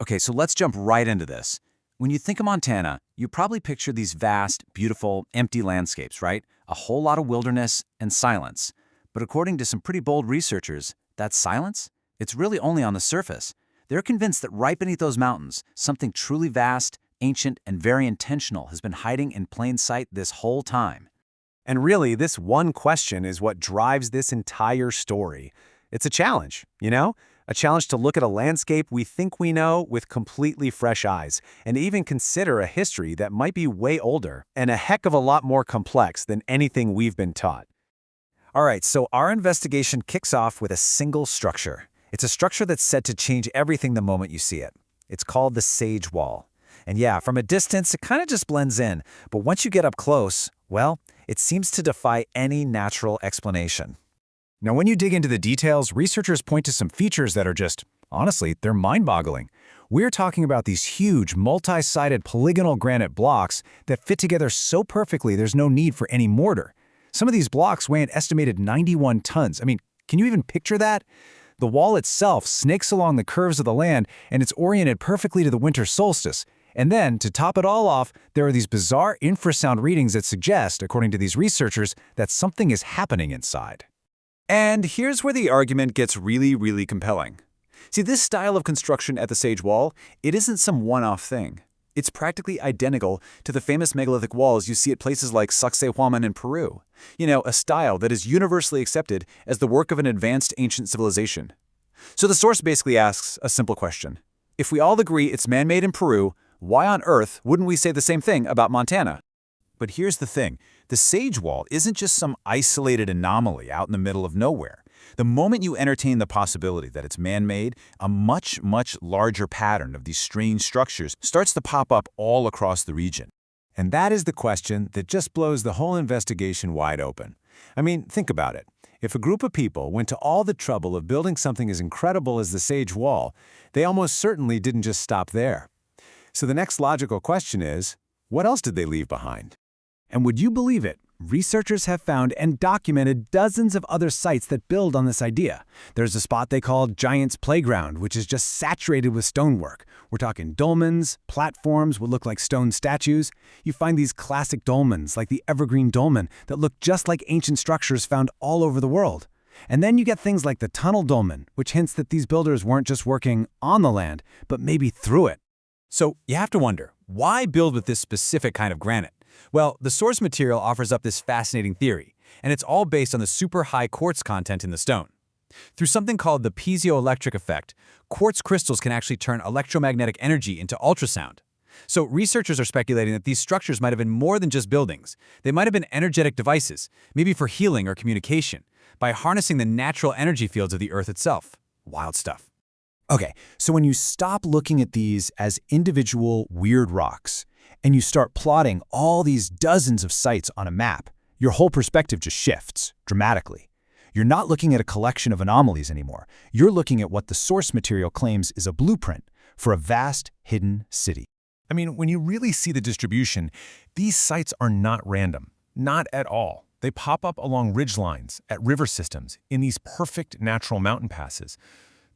Okay, so let's jump right into this. When you think of Montana, you probably picture these vast, beautiful, empty landscapes, right? A whole lot of wilderness and silence. But according to some pretty bold researchers, that silence, it's really only on the surface. They're convinced that right beneath those mountains, something truly vast, ancient, and very intentional has been hiding in plain sight this whole time. And really, this one question is what drives this entire story. It's a challenge, you know? A challenge to look at a landscape we think we know with completely fresh eyes, and even consider a history that might be way older and a heck of a lot more complex than anything we've been taught. All right, so our investigation kicks off with a single structure. It's a structure that's said to change everything the moment you see it. It's called the Sage Wall. And yeah, from a distance, it kind of just blends in, but once you get up close, well, it seems to defy any natural explanation. Now, when you dig into the details, researchers point to some features that are just, honestly, they're mind-boggling. We're talking about these huge, multi-sided polygonal granite blocks that fit together so perfectly there's no need for any mortar. Some of these blocks weigh an estimated 91 tons. I mean, can you even picture that? The wall itself snakes along the curves of the land, and it's oriented perfectly to the winter solstice. And then, to top it all off, there are these bizarre infrasound readings that suggest, according to these researchers, that something is happening inside. And here's where the argument gets really compelling. See, this style of construction at the Sage Wall, it isn't some one-off thing. It's practically identical to the famous megalithic walls you see at places like Sacsayhuaman in Peru. You know, a style that is universally accepted as the work of an advanced ancient civilization. So the source basically asks a simple question. If we all agree it's man-made in Peru, why on earth wouldn't we say the same thing about Montana? But here's the thing. The Sage Wall isn't just some isolated anomaly out in the middle of nowhere. The moment you entertain the possibility that it's man-made, a much larger pattern of these strange structures starts to pop up all across the region. And that is the question that just blows the whole investigation wide open. I mean, think about it. If a group of people went to all the trouble of building something as incredible as the Sage Wall, they almost certainly didn't just stop there. So the next logical question is, what else did they leave behind? And would you believe it? Researchers have found and documented dozens of other sites that build on this idea. There's a spot they call Giant's Playground, which is just saturated with stonework. We're talking dolmens, platforms what look like stone statues. You find these classic dolmens, like the evergreen dolmen, that look just like ancient structures found all over the world. And then you get things like the tunnel dolmen, which hints that these builders weren't just working on the land, but maybe through it. So you have to wonder, why build with this specific kind of granite? Well, the source material offers up this fascinating theory, and it's all based on the super high quartz content in the stone. Through something called the piezoelectric effect, quartz crystals can actually turn electromagnetic energy into ultrasound. So researchers are speculating that these structures might have been more than just buildings. They might have been energetic devices, maybe for healing or communication, by harnessing the natural energy fields of the Earth itself. Wild stuff. Okay, so when you stop looking at these as individual weird rocks, and you start plotting all these dozens of sites on a map, your whole perspective just shifts dramatically. You're not looking at a collection of anomalies anymore. You're looking at what the source material claims is a blueprint for a vast, hidden city. I mean, when you really see the distribution, these sites are not random. Not at all. They pop up along ridgelines, at river systems, in these perfect natural mountain passes.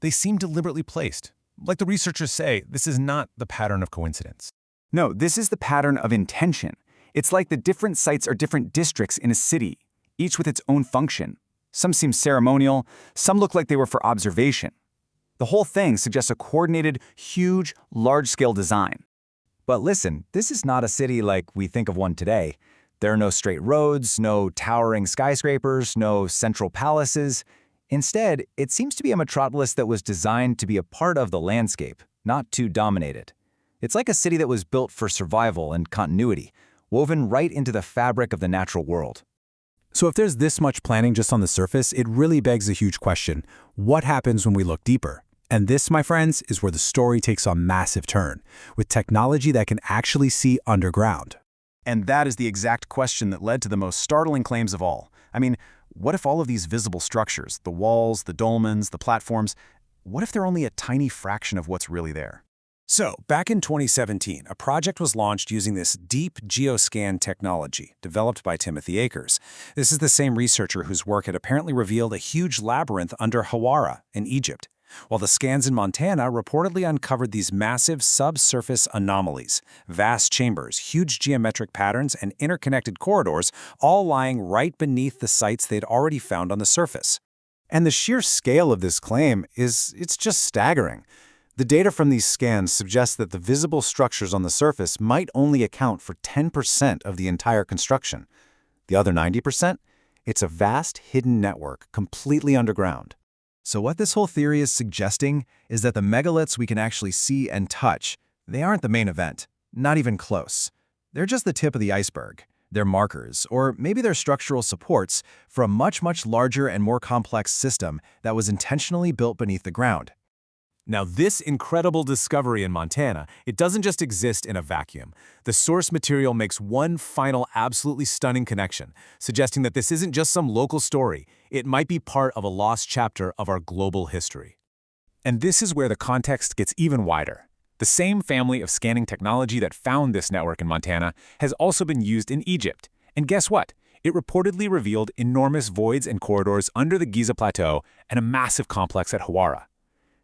They seem deliberately placed. Like the researchers say, this is not the pattern of coincidence. No, this is the pattern of intention. It's like the different sites are different districts in a city, each with its own function. Some seem ceremonial, some look like they were for observation. The whole thing suggests a coordinated, huge, large-scale design. But listen, this is not a city like we think of one today. There are no straight roads, no towering skyscrapers, no central palaces. Instead, it seems to be a metropolis that was designed to be a part of the landscape, not to dominate it. It's like a city that was built for survival and continuity, woven right into the fabric of the natural world. So if there's this much planning just on the surface, it really begs a huge question. What happens when we look deeper? And this, my friends, is where the story takes a massive turn, with technology that can actually see underground. And that is the exact question that led to the most startling claims of all. I mean, what if all of these visible structures, the walls, the dolmens, the platforms, what if they're only a tiny fraction of what's really there? So, back in 2017, a project was launched using this deep geoscan technology developed by Timothy Akers. This is the same researcher whose work had apparently revealed a huge labyrinth under Hawara in Egypt. while the scans in Montana reportedly uncovered these massive subsurface anomalies, vast chambers, huge geometric patterns, and interconnected corridors, all lying right beneath the sites they'd already found on the surface. And the sheer scale of this claim it's just staggering. The data from these scans suggests that the visible structures on the surface might only account for 10% of the entire construction. The other 90%? It's a vast, hidden network, completely underground. So what this whole theory is suggesting is that the megaliths we can actually see and touch, they aren't the main event, not even close. They're just the tip of the iceberg. They're markers, or maybe they're structural supports for a much, much larger and more complex system that was intentionally built beneath the ground. Now, this incredible discovery in Montana, it doesn't just exist in a vacuum. The source material makes one final, absolutely stunning connection, suggesting that this isn't just some local story. It might be part of a lost chapter of our global history. And this is where the context gets even wider. The same family of scanning technology that found this network in Montana has also been used in Egypt. And guess what? It reportedly revealed enormous voids and corridors under the Giza Plateau and a massive complex at Hawara.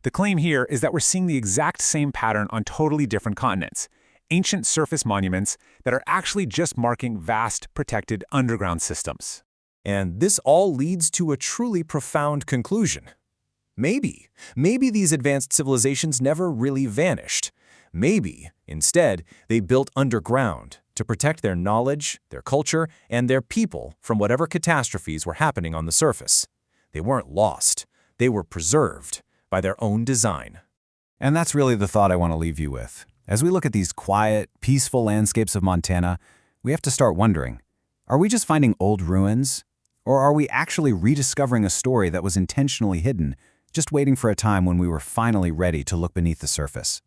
The claim here is that we're seeing the exact same pattern on totally different continents, ancient surface monuments that are actually just marking vast, protected underground systems. And this all leads to a truly profound conclusion. Maybe these advanced civilizations never really vanished. Maybe, instead, they built underground to protect their knowledge, their culture, and their people from whatever catastrophes were happening on the surface. They weren't lost. They were preserved by their own design. And that's really the thought I want to leave you with. As we look at these quiet, peaceful landscapes of Montana, we have to start wondering, are we just finding old ruins? Or are we actually rediscovering a story that was intentionally hidden, just waiting for a time when we were finally ready to look beneath the surface?